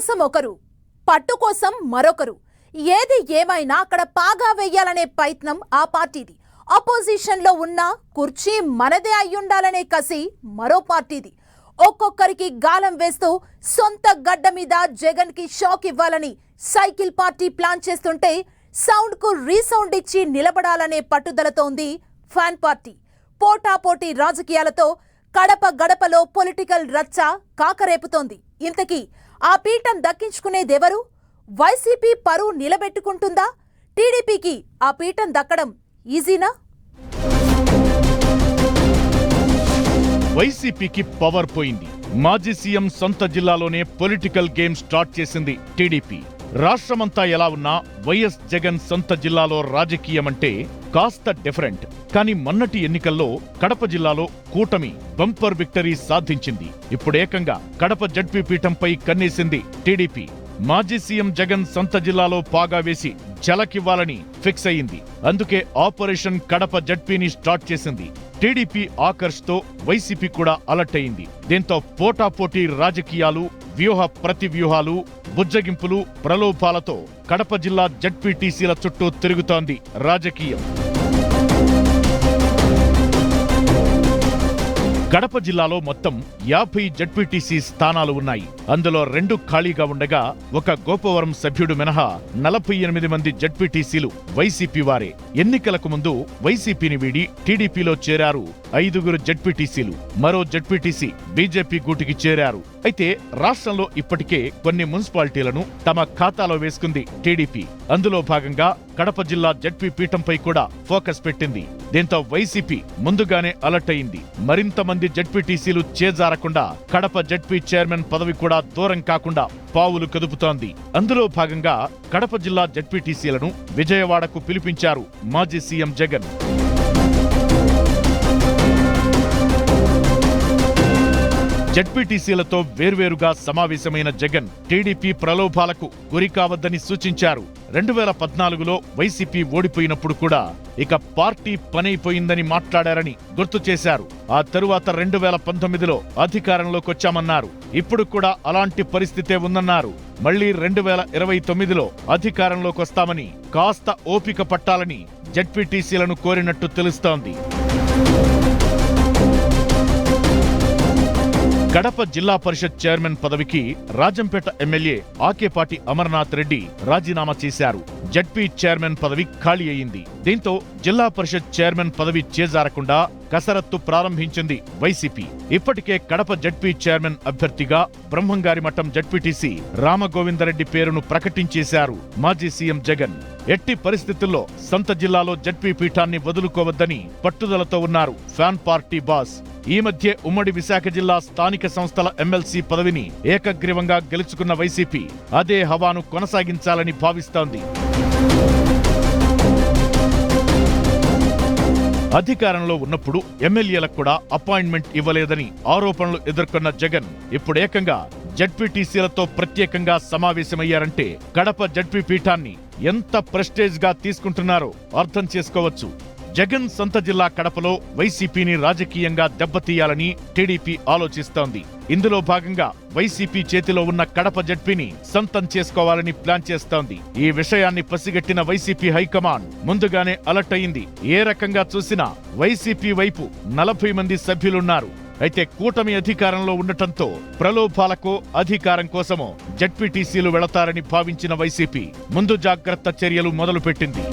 కోసం ఒకరు, పట్టు కోసం మరొకరు. ఏది ఏమైనా అక్కడ పాగా వేయాలనే ప్రయత్నం ఆ పార్టీది. అపోజిషన్ లో ఉన్న కుర్చీ మనదే అయ్యుండాలనే కసి మరో పార్టీది. ఒక్కొక్కరికి గాలం వేస్తూ సొంత గడ్డ మీద జగన్ కి షాక్ ఇవ్వాలని సైకిల్ పార్టీ ప్లాన్ చేస్తుంటే సౌండ్ కు రీసౌండ్ ఇచ్చి నిలబడాలనే పట్టుదలతో ఉంది ఫ్యాన్ పార్టీ. పోటాపోటీ రాజకీయాలతో కడప గడపలో పొలిటికల్ రచ్చ కాకరేపుతోంది. ఇంతకీ ఆ పీఠం దక్కించుకునేదెవరు? వైసీపీ పరువు నిలబెట్టుకుంటుందా? టీడీపీకి ఆ పీఠం దక్కడం ఈజీనా? వైసీపీకి పవర్ పోయింది. మాజీ సీఎం సొంత జిల్లాలోనే పొలిటికల్ గేమ్ స్టార్ట్ చేసింది టీడీపీ. రాష్ట్రమంతా ఎలా ఉన్నా వైఎస్ జగన్ సొంత జిల్లాలో రాజకీయమంటే కాస్త డిఫరెంట్. కానీ మొన్నటి ఎన్నికల్లో కడప జిల్లాలో కూటమి బంపర్ విక్టరీ సాధించింది. ఇప్పుడేకంగా కడప జడ్పీ పీఠంపై కన్నేసింది టీడీపీ. మాజీ సీఎం జగన్ సొంత జిల్లాలో పాగా వేసి ఝలకివ్వాలని ఫిక్స్ అయింది. అందుకే ఆపరేషన్ కడప జడ్పీని స్టార్ట్ చేసింది. టీడీపీ ఆకర్ష్తో వైసీపీ కూడా అలర్ట్ అయింది. దీంతో పోటాపోటీ రాజకీయాలు, వ్యూహ ప్రతివ్యూహాలు, బుజ్జగింపులు, ప్రలోభాలతో కడప జిల్లా జడ్పీటీసీల చుట్టూ తిరుగుతోంది రాజకీయం. కడప జిల్లాలో మొత్తం 50 జడ్పీటీసీ స్థానాలు ఉన్నాయి. అందులో 2 ఖాళీగా ఉండగా ఒక గోపవరం సభ్యుడు మినహా 48 మంది జడ్పీటీసీలు వైసీపీ వారే. ఎన్నికలకు ముందు వైసీపీని వీడి టీడీపీలో చేరారు 5 జడ్పీటీసీలు. మరో జడ్పీటీసీ బీజేపీ గూటికి చేరారు. అయితే రాష్ట్రంలో ఇప్పటికే కొన్ని మున్సిపాలిటీలను తమ ఖాతాలో వేసుకుంది టీడీపీ. అందులో భాగంగా కడప జిల్లా జడ్పీ పీఠంపై కూడా ఫోకస్ పెట్టింది. దీంతో వైసీపీ ముందుగానే అలర్ట్ అయింది. మరింత మంది జడ్పీటీసీలు చేజారకుండా కడప జడ్పీ చైర్మన్ పదవి కూడా దూరం కాకుండా పావులు కదుపుతోంది. అందులో భాగంగా కడప జిల్లా జడ్పీటీసీలను విజయవాడకు పిలిపించారు మాజీ సీఎం జగన్. జడ్పీటీసీలతో వేర్వేరుగా సమావేశమైన జగన్ టీడీపీ ప్రలోభాలకు గురికావద్దని సూచించారు. 2014లో వైసీపీ ఓడిపోయినప్పుడు కూడా ఇక పార్టీ పనైపోయిందని మాట్లాడారని గుర్తు చేశారు. ఆ తరువాత 2019లో అధికారంలోకొచ్చామన్నారు. ఇప్పుడు కూడా అలాంటి పరిస్థితే ఉందన్నారు. మళ్లీ 2029లో అధికారంలోకొస్తామని కాస్త ఓపిక పట్టాలని జడ్పీటీసీలను కోరినట్టు తెలుస్తోంది. కడప జిల్లా పరిషత్ చైర్మన్ పదవికి రాజంపేట ఎమ్మెల్యే ఆకేపాటి అమర్నాథ్ రెడ్డి రాజీనామా చేశారు. జడ్పీ చైర్మన్ పదవి ఖాళీ అయింది. దీంతో జిల్లా పరిషత్ చైర్మన్ పదవి చేజారకుండా కసరత్తు ప్రారంభించింది వైసీపీ. ఇప్పటికే కడప జడ్పీ చైర్మన్ అభ్యర్థిగా బ్రహ్మంగారిమఠం జడ్పీటీసీ రామగోవిందరెడ్డి పేరును ప్రకటించేశారు మాజీ సీఎం జగన్. ఎట్టి పరిస్థితుల్లో సొంత జిల్లాలో జడ్పీ పీఠాన్ని వదులుకోవద్దని పట్టుదలతో ఉన్నారు ఫ్యాన్ పార్టీ బాస్. ఈ మధ్య ఉమ్మడి విశాఖ జిల్లా స్థానిక సంస్థల ఎమ్మెల్సీ పదవిని ఏకగ్రీవంగా గెలుచుకున్న వైసీపీ అదే హవాను కొనసాగించాలని భావిస్తోంది. అధికారంలో ఉన్నప్పుడు ఎమ్మెల్యేలకు కూడా అపాయింట్మెంట్ ఇవ్వలేదని ఆరోపణలు ఎదుర్కొన్న జగన్ ఇప్పుడు ఏకంగా జడ్పీటీసీలతో ప్రత్యేకంగా సమావేశమయ్యారంటే కడప జడ్పీ పీఠాన్ని ఎంత ప్రెస్టేజ్ గా తీసుకుంటున్నారో అర్థం చేసుకోవచ్చు. జగన్ సొంత జిల్లా కడపలో వైసీపీని రాజకీయంగా దెబ్బతీయాలని టీడీపీ ఆలోచిస్తోంది. ఇందులో భాగంగా వైసీపీ చేతిలో ఉన్న కడప జడ్పీని సొంతం చేసుకోవాలని ప్లాన్ చేస్తోంది. ఈ విషయాన్ని పసిగట్టిన వైసీపీ హైకమాండ్ ముందుగానే అలర్ట్ అయింది. ఏ రకంగా చూసినా వైసీపీ వైపు 40 మంది సభ్యులున్నారు. అయితే కూటమి అధికారంలో ఉండటంతో ప్రలోభాలకో అధికారం కోసమో జడ్పీటీసీలు వెళతారని భావించిన వైసీపీ ముందు జాగ్రత్త చర్యలు మొదలుపెట్టింది.